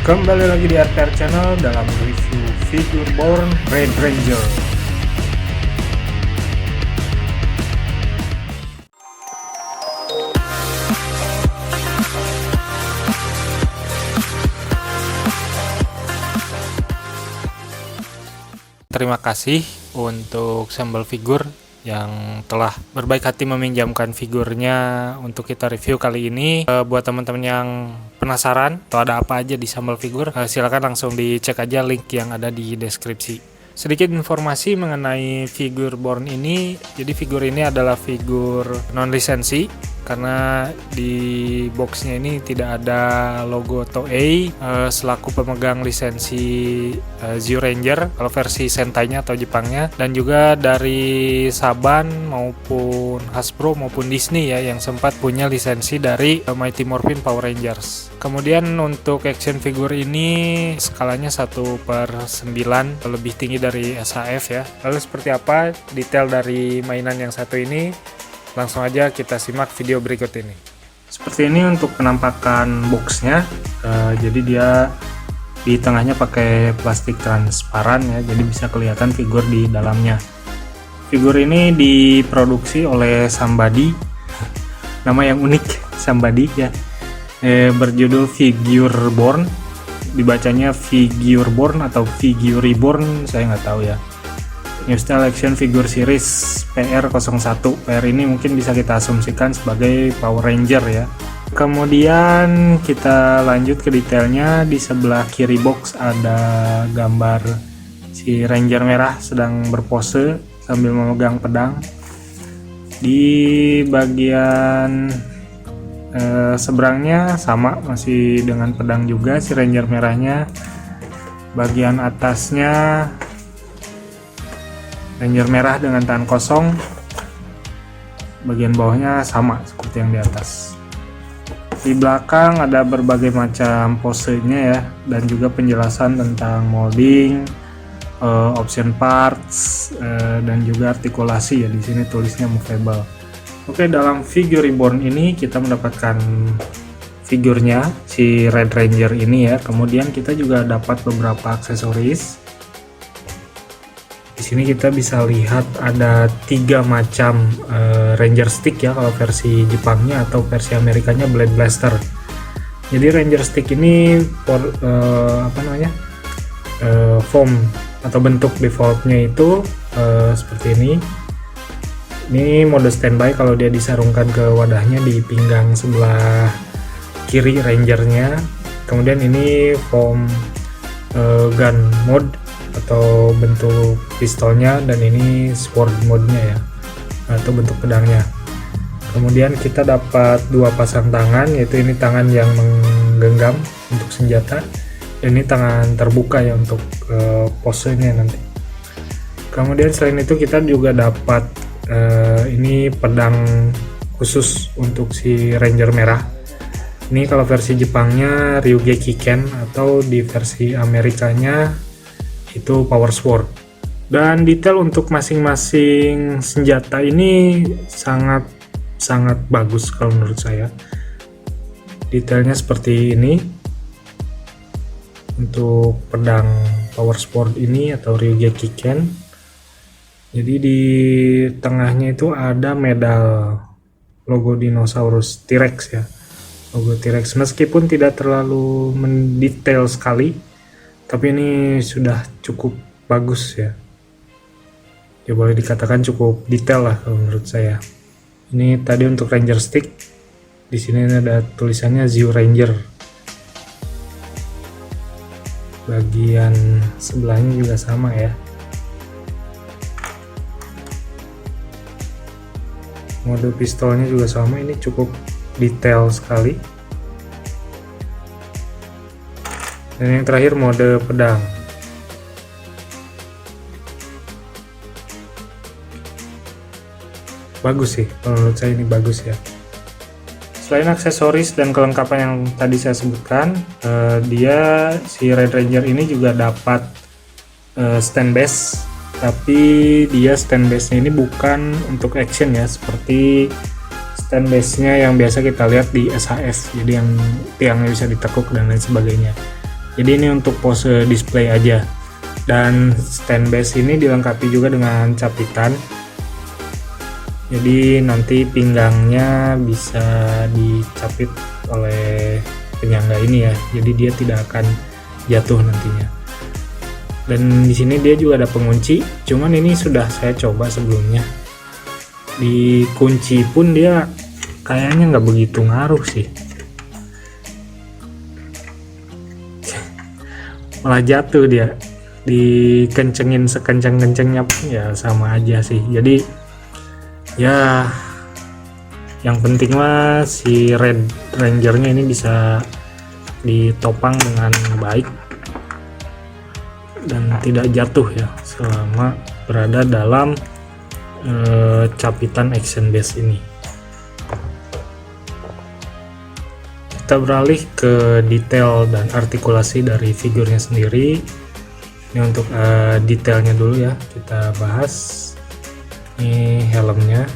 Kembali lagi di RPR Channel dalam review Figureborn Red Ranger. Terima kasih untuk Sembel Figur yang telah berbaik hati meminjamkan figurnya untuk kita review kali ini. Buat teman-teman yang penasaran atau ada apa aja di Sembel Figur, silakan langsung dicek aja link yang ada di deskripsi. Sedikit informasi mengenai Figureborn ini. Jadi figur ini adalah figur non lisensi karena di boxnya ini tidak ada logo Toei selaku pemegang lisensi Zyuranger kalau versi Sentainya atau Jepangnya, dan juga dari Saban maupun Hasbro maupun Disney ya yang sempat punya lisensi dari Mighty Morphin Power Rangers. Kemudian untuk action figure ini skalanya 1/9, lebih tinggi dari SHF ya. Lalu seperti apa detail dari mainan yang satu ini? Langsung aja kita simak video berikut ini. Seperti ini untuk penampakan boxnya. Jadi dia di tengahnya pakai plastik transparan ya, jadi bisa kelihatan figur di dalamnya. Figur ini diproduksi oleh Somebody, nama yang unik Somebody ya. Berjudul Figureborn, dibacanya Figureborn atau Figureborn, saya nggak tahu ya. New Style Action Figure Series PR01. PR ini mungkin bisa kita asumsikan sebagai Power Ranger ya. Kemudian kita lanjut ke detailnya. Di sebelah kiri box ada gambar si Ranger merah sedang berpose sambil memegang pedang. Di bagian seberangnya sama, masih dengan pedang juga si Ranger merahnya. Bagian atasnya Ranger merah dengan tangan kosong, bagian bawahnya sama seperti yang di atas. Di belakang ada berbagai macam posenya ya, dan juga penjelasan tentang molding, option parts, dan juga artikulasi ya. Di sini tulisnya movable. Oke, dalam Figureborn ini kita mendapatkan figurnya si Red Ranger ini ya. Kemudian kita juga dapat beberapa aksesoris. Di sini kita bisa lihat ada 3 macam Ranger stick ya kalau versi Jepangnya, atau versi Amerikanya Blade Blaster. Jadi Ranger stick ini foam atau bentuk defaultnya itu seperti ini. Ini mode standby kalau dia disarungkan ke wadahnya di pinggang sebelah kiri Rangernya. Kemudian ini foam gun mode atau bentuk pistolnya, dan ini sword mode-nya ya, atau bentuk pedangnya. Kemudian kita dapat 2 pasang tangan, yaitu ini tangan yang menggenggam untuk senjata, dan ini tangan terbuka ya untuk posenya nanti. Kemudian selain itu kita juga dapat ini pedang khusus untuk si Ranger merah. Ini kalau versi Jepangnya Ryuge Kiken, atau di versi Amerikanya itu Power Sword. Dan detail untuk masing-masing senjata ini sangat bagus kalau menurut saya. Detailnya seperti ini. Untuk pedang Power Sword ini atau Ryuge Kiken, jadi di tengahnya itu ada medal logo dinosaurus T-Rex ya, logo T-Rex. Meskipun tidak terlalu mendetail sekali, tapi ini sudah cukup bagus ya. Ya boleh dikatakan cukup detail lah kalau menurut saya. Ini tadi untuk Ranger stick. Di sini ada tulisannya Zyuranger. Bagian sebelahnya juga sama ya. Mode pistolnya juga sama, ini cukup detail sekali. Dan yang terakhir mode pedang. Bagus sih, menurut saya ini bagus ya. Selain aksesoris dan kelengkapan yang tadi saya sebutkan, dia si Red Ranger ini juga dapat stand base. Tapi dia stand base-nya ini bukan untuk action ya, seperti stand base-nya yang biasa kita lihat di SHF, jadi yang tiangnya bisa ditekuk dan lain sebagainya. Jadi ini untuk pose display aja. Dan stand base ini dilengkapi juga dengan capitan. Jadi nanti pinggangnya bisa dicapit oleh penyangga ini ya. Jadi dia tidak akan jatuh nantinya. Dan di sini dia juga ada pengunci. Cuman ini sudah saya coba sebelumnya. Di kunci pun dia kayaknya nggak begitu ngaruh sih. Malah jatuh dia. Dikencengin sekenceng-kencengnya pun ya sama aja sih. Jadi ya yang penting mah si Red Rangernya ini bisa ditopang dengan baik dan tidak jatuh ya selama berada dalam capitan action base ini. Kita beralih ke detail dan artikulasi dari figurnya sendiri. Ini untuk detailnya dulu ya, kita bahas. Ini helmnya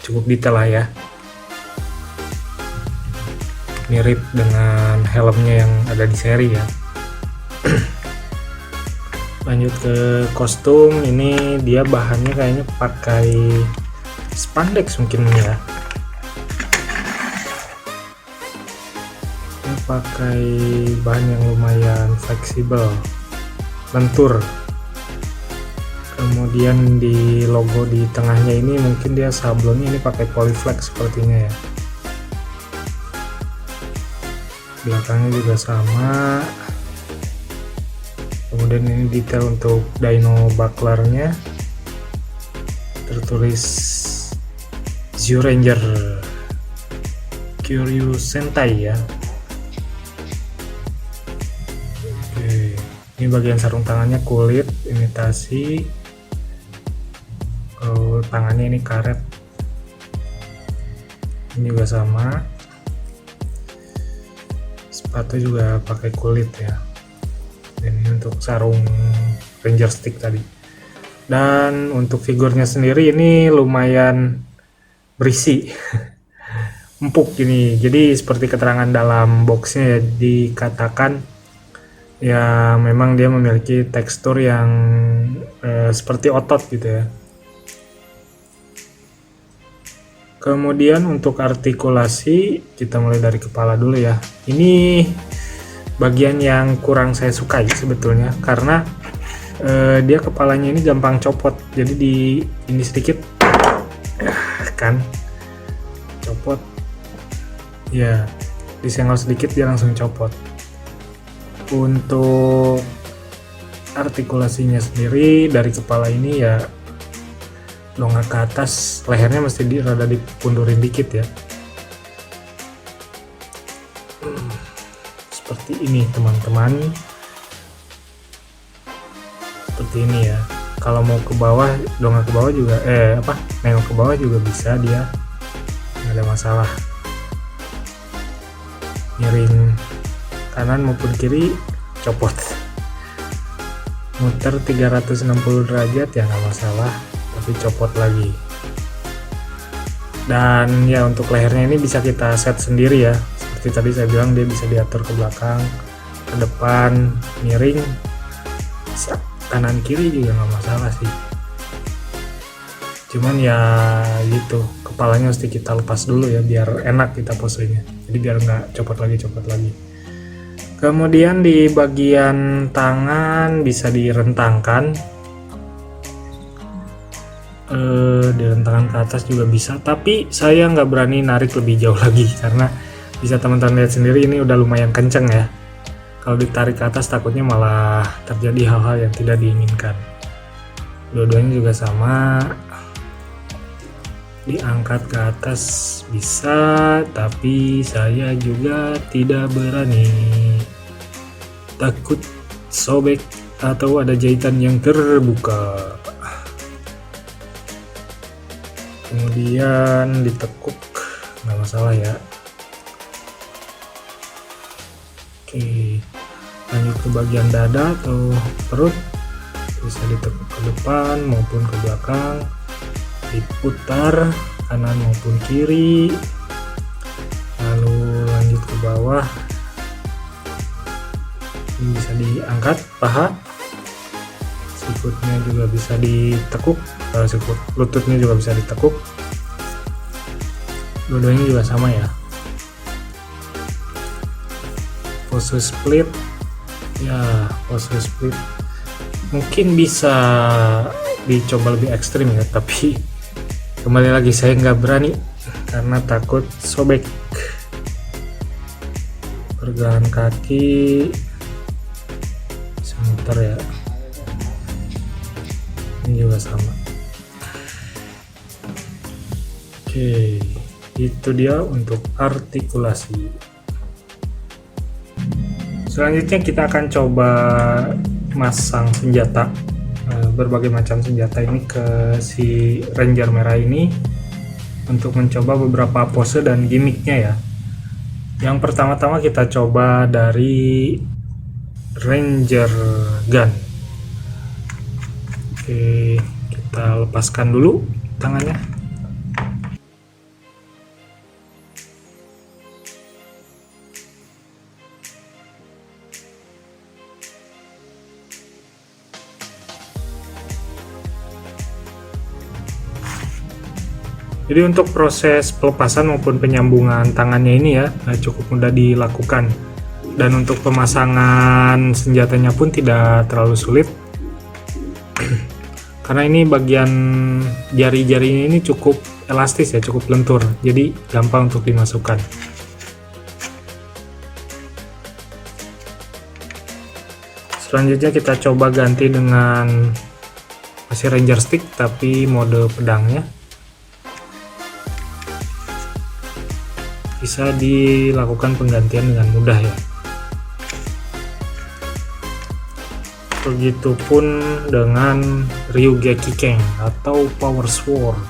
cukup detail lah ya, mirip dengan helmnya yang ada di seri ya. Lanjut ke kostum, ini dia bahannya kayaknya pakai spandex mungkin ya. Ini pakai bahan yang lumayan fleksibel, lentur. Kemudian di logo di tengahnya ini mungkin dia sablonnya ini pakai polyflex sepertinya ya. Belakangnya juga sama. Kemudian ini detail untuk dino bucklernya tertulis Zyuranger Kyoryu Sentai ya. Oke, ini bagian sarung tangannya kulit imitasi. Kalau tangannya ini karet, ini juga sama. Sepatu juga pakai kulit ya. Dan ini untuk sarung Ranger Stick tadi. Dan untuk figurnya sendiri ini lumayan berisi. Empuk ini. Jadi seperti keterangan dalam boxnya ya, dikatakan ya memang dia memiliki tekstur yang seperti otot gitu ya. Kemudian untuk artikulasi kita mulai dari kepala dulu ya. Ini bagian yang kurang saya sukai sebetulnya karena dia kepalanya ini gampang copot. Jadi di ini sedikit kan copot ya, disenggol sedikit dia langsung copot. Untuk artikulasinya sendiri dari kepala ini ya dongak ke atas, lehernya mesti rada dipundurin dikit ya. Seperti ini teman-teman, seperti ini ya. Kalau mau ke bawah, dongak ke bawah juga nengok ke bawah juga bisa, dia nggak ada masalah. Miring kanan maupun kiri copot. Muter 360 derajat ya nggak masalah, tapi copot lagi. Dan ya untuk lehernya ini bisa kita set sendiri ya. Seperti tadi saya bilang, dia bisa diatur ke belakang, ke depan, miring, bisa kanan kiri juga nggak masalah sih. Cuman ya gitu, kepalanya mesti kita lepas dulu ya biar enak kita posenya. Jadi biar nggak copot lagi. Kemudian di bagian tangan bisa direntangkan, direntangkan ke atas juga bisa. Tapi saya nggak berani narik lebih jauh lagi karena bisa teman-teman lihat sendiri ini udah lumayan kenceng ya. Kalau ditarik ke atas takutnya malah terjadi hal-hal yang tidak diinginkan. Dua-duanya juga sama, diangkat ke atas bisa, tapi saya juga tidak berani, takut sobek atau ada jahitan yang terbuka. Kemudian ditekuk nggak masalah ya. Oke, lanjut ke bagian dada atau perut, bisa ditekuk ke depan maupun ke belakang, diputar kanan maupun kiri, lalu lanjut ke bawah. Ini bisa diangkat paha, sikutnya juga bisa ditekuk, sikut lututnya juga bisa ditekuk. Dua-duanya juga sama ya. Pose split, ya pose split mungkin bisa dicoba lebih ekstrim ya, tapi kembali lagi saya nggak berani karena takut sobek. Pergerakan kaki sebentar ya, ini juga sama. Oke, itu dia untuk artikulasi. Selanjutnya kita akan coba masang senjata, berbagai macam senjata ini ke si Ranger merah ini untuk mencoba beberapa pose dan gimmicknya ya. Yang pertama-tama kita coba dari Ranger Gun. Oke, kita lepaskan dulu tangannya. Jadi untuk proses pelepasan maupun penyambungan tangannya ini ya cukup mudah dilakukan, dan untuk pemasangan senjatanya pun tidak terlalu sulit karena ini bagian jari-jarinya ini cukup elastis ya, cukup lentur, jadi gampang untuk dimasukkan. Selanjutnya kita coba ganti dengan masih Ranger Stick tapi mode pedangnya. Bisa dilakukan penggantian dengan mudah ya. Begitupun dengan Ryugeki Ken atau Power Sword.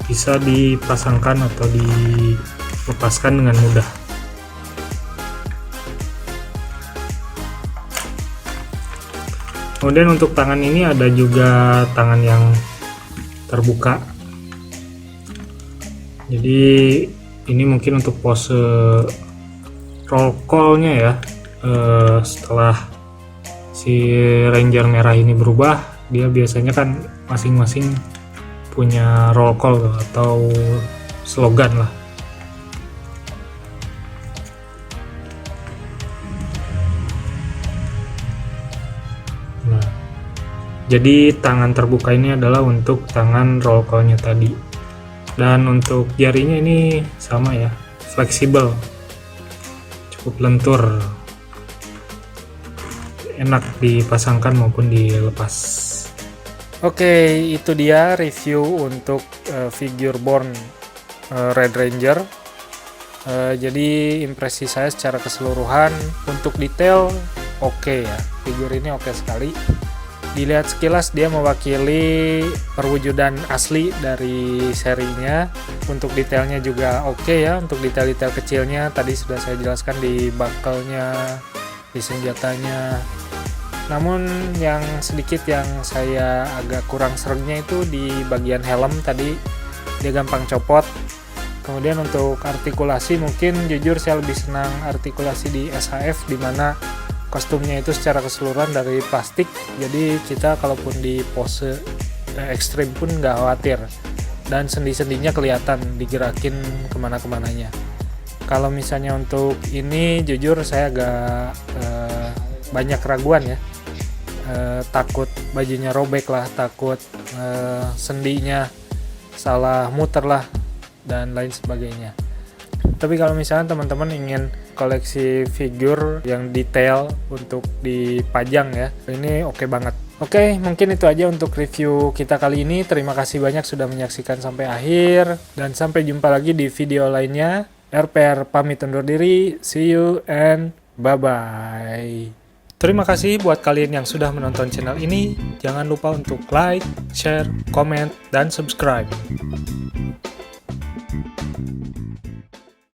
Bisa dipasangkan atau dilepaskan dengan mudah. Kemudian untuk tangan ini ada juga tangan yang terbuka. Jadi ini mungkin untuk pose roll call-nya ya. Setelah si Ranger merah ini berubah, dia biasanya kan masing-masing punya roll call atau slogan lah. Jadi tangan terbuka ini adalah untuk tangan roll call-nya tadi, dan untuk jarinya ini sama ya, fleksibel, cukup lentur, enak dipasangkan maupun dilepas. Oke, itu dia review untuk figure Born Red Ranger. Jadi impresi saya secara keseluruhan untuk detail oke ya, figur ini oke sekali. Dilihat sekilas dia mewakili perwujudan asli dari serinya. Untuk detailnya juga oke ya, untuk detail-detail kecilnya tadi sudah saya jelaskan di buckle-nya, di senjatanya. Namun yang sedikit yang saya agak kurang seregnya itu di bagian helm tadi, dia gampang copot. Kemudian untuk artikulasi mungkin jujur saya lebih senang artikulasi di SHF, dimana kostumnya itu secara keseluruhan dari plastik, jadi kita kalaupun di pose ekstrim pun nggak khawatir, dan sendi-sendinya kelihatan digerakin kemana-kemananya. Kalau misalnya untuk ini jujur saya agak banyak keraguan ya, takut bajunya robek lah, takut sendinya salah muter lah, dan lain sebagainya. Tapi kalau misalnya teman-teman ingin koleksi figur yang detail untuk dipajang ya, ini oke banget. Oke, mungkin itu aja untuk review kita kali ini. Terima kasih banyak sudah menyaksikan sampai akhir, dan sampai jumpa lagi di video lainnya. RPR pamit undur diri. See you and bye-bye. Terima kasih buat kalian yang sudah menonton channel ini. Jangan lupa untuk like, share, comment, dan subscribe.